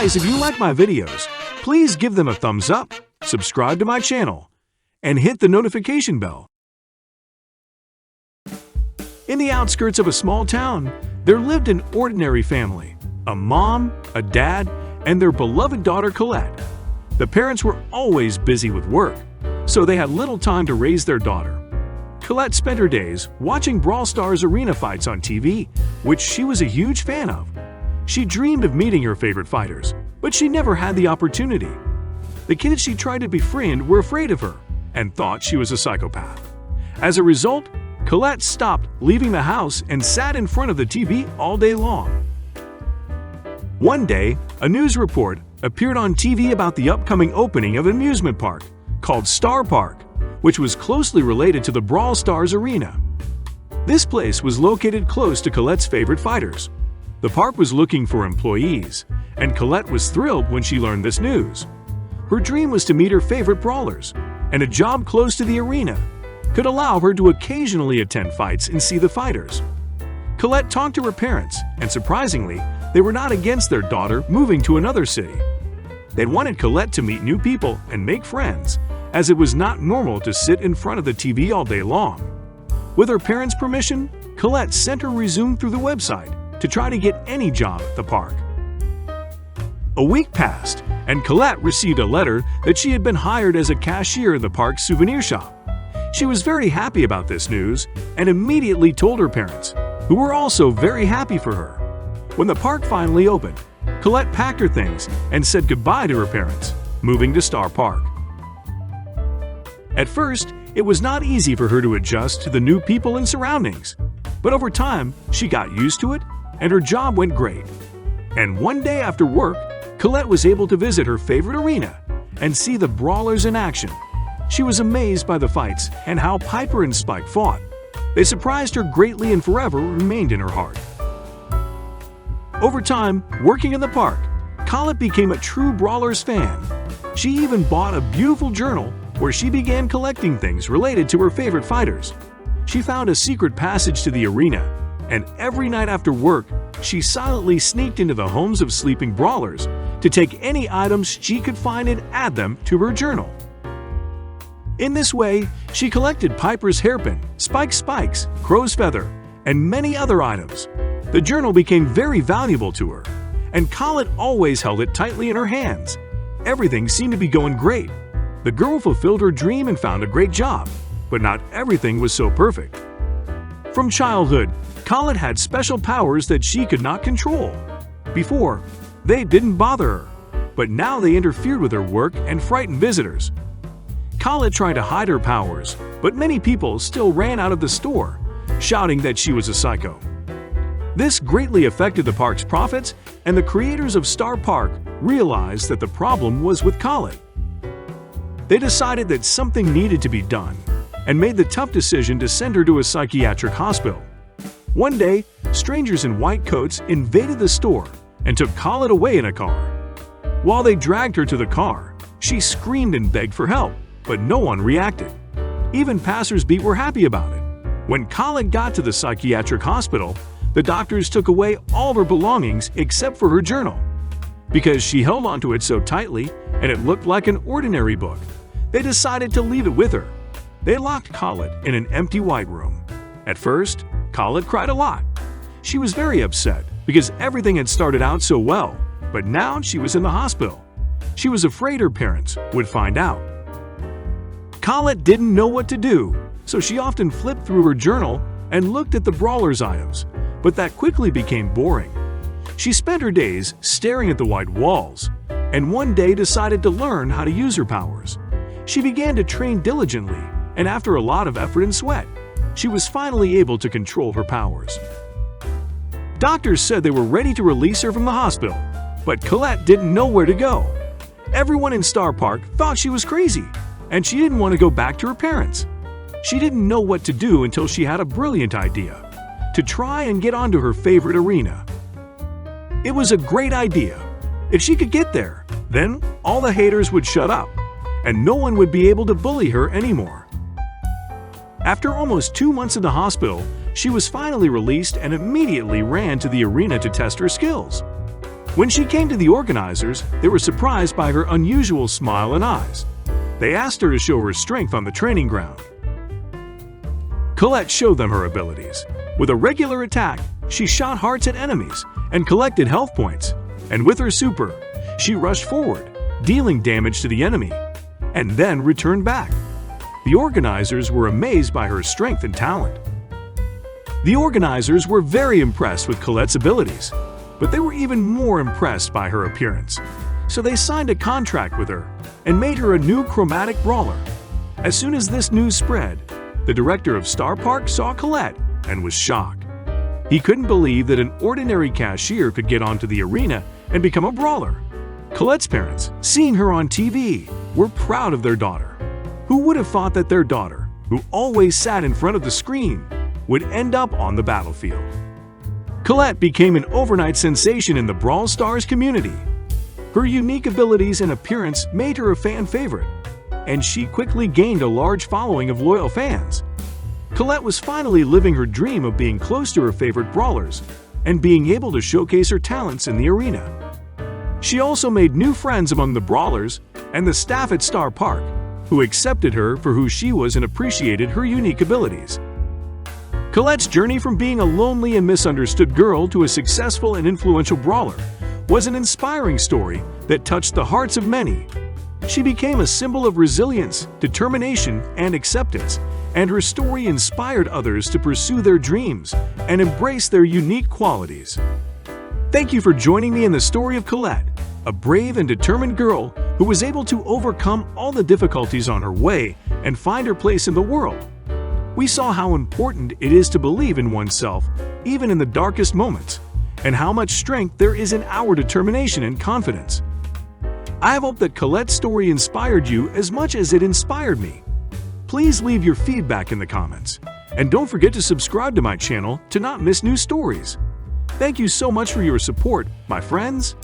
Guys, if you like my videos, please give them a thumbs up, subscribe to my channel, and hit the notification bell. In the outskirts of a small town, there lived an ordinary family, a mom, a dad, and their beloved daughter Colette. The parents were always busy with work, so they had little time to raise their daughter. Colette spent her days watching Brawl Stars arena fights on TV, which she was a huge fan of. She dreamed of meeting her favorite fighters, but she never had the opportunity. The kids she tried to befriend were afraid of her and thought she was a psychopath. As a result, Colette stopped leaving the house and sat in front of the TV all day long. One day, a news report appeared on TV about the upcoming opening of an amusement park called Star Park, which was closely related to the Brawl Stars arena. This place was located close to Colette's favorite fighters. The park was looking for employees, and Colette was thrilled when she learned this news. Her dream was to meet her favorite brawlers, and a job close to the arena could allow her to occasionally attend fights and see the fighters. Colette talked to her parents, and surprisingly, they were not against their daughter moving to another city. They wanted Colette to meet new people and make friends, as it was not normal to sit in front of the TV all day long. With her parents' permission, Colette sent her resume through the website to try to get any job at the park. A week passed, and Colette received a letter that she had been hired as a cashier in the park's souvenir shop. She was very happy about this news and immediately told her parents, who were also very happy for her. When the park finally opened, Colette packed her things and said goodbye to her parents, moving to Star Park. At first, it was not easy for her to adjust to the new people and surroundings, but over time, she got used to it and her job went great. And one day after work, Colette was able to visit her favorite arena and see the brawlers in action. She was amazed by the fights and how Piper and Spike fought. They surprised her greatly and forever remained in her heart. Over time, working in the park, Colette became a true Brawlers fan. She even bought a beautiful journal where she began collecting things related to her favorite fighters. She found a secret passage to the arena, and every night after work, she silently sneaked into the homes of sleeping brawlers to take any items she could find and add them to her journal. In this way, she collected Piper's hairpin, Spike's spikes, Crow's feather, and many other items. The journal became very valuable to her, and Colette always held it tightly in her hands. Everything seemed to be going great. The girl fulfilled her dream and found a great job, but not everything was so perfect. From childhood, Colette had special powers that she could not control. Before, they didn't bother her, but now they interfered with her work and frightened visitors. Colette tried to hide her powers, but many people still ran out of the store, shouting that she was a psycho. This greatly affected the park's profits, and the creators of Star Park realized that the problem was with Colette. They decided that something needed to be done, and made the tough decision to send her to a psychiatric hospital. One day, strangers in white coats invaded the store and took Colette away in a car. While they dragged her to the car, she screamed and begged for help, but no one reacted. Even passers-by were happy about it. When Colette got to the psychiatric hospital, the doctors took away all of her belongings except for her journal. Because she held onto it so tightly and it looked like an ordinary book, they decided to leave it with her. They locked Colette in an empty white room. At first, Colette cried a lot. She was very upset because everything had started out so well, but now she was in the hospital. She was afraid her parents would find out. Colette didn't know what to do, so she often flipped through her journal and looked at the brawlers' items, but that quickly became boring. She spent her days staring at the white walls, and one day decided to learn how to use her powers. She began to train diligently, and after a lot of effort and sweat, she was finally able to control her powers. Doctors said they were ready to release her from the hospital, but Colette didn't know where to go. Everyone in Star Park thought she was crazy, and she didn't want to go back to her parents. She didn't know what to do until she had a brilliant idea: to try and get onto her favorite arena. It was a great idea. If she could get there, then all the haters would shut up, and no one would be able to bully her anymore. After almost 2 months in the hospital, she was finally released and immediately ran to the arena to test her skills. When she came to the organizers, they were surprised by her unusual smile and eyes. They asked her to show her strength on the training ground. Colette showed them her abilities. With a regular attack, she shot hearts at enemies and collected health points. And with her super, she rushed forward, dealing damage to the enemy, and then returned back. The organizers were amazed by her strength and talent. The organizers were very impressed with Colette's abilities, but they were even more impressed by her appearance. So they signed a contract with her and made her a new chromatic brawler. As soon as this news spread, the director of Star Park saw Colette and was shocked. He couldn't believe that an ordinary cashier could get onto the arena and become a brawler. Colette's parents, seeing her on TV, were proud of their daughter. Who would have thought that their daughter, who always sat in front of the screen, would end up on the battlefield? Colette became an overnight sensation in the Brawl Stars community. Her unique abilities and appearance made her a fan favorite, and she quickly gained a large following of loyal fans. Colette was finally living her dream of being close to her favorite brawlers and being able to showcase her talents in the arena. She also made new friends among the brawlers and the staff at Star Park, who accepted her for who she was and appreciated her unique abilities. Colette's journey from being a lonely and misunderstood girl to a successful and influential brawler was an inspiring story that touched the hearts of many. She became a symbol of resilience, determination, and acceptance, and her story inspired others to pursue their dreams and embrace their unique qualities. Thank you for joining me in the story of Colette, a brave and determined girl who was able to overcome all the difficulties on her way and find her place in the world. We saw how important it is to believe in oneself, even in the darkest moments, and how much strength there is in our determination and confidence. I hope that Colette's story inspired you as much as it inspired me. Please leave your feedback in the comments, and don't forget to subscribe to my channel to not miss new stories. Thank you so much for your support, my friends.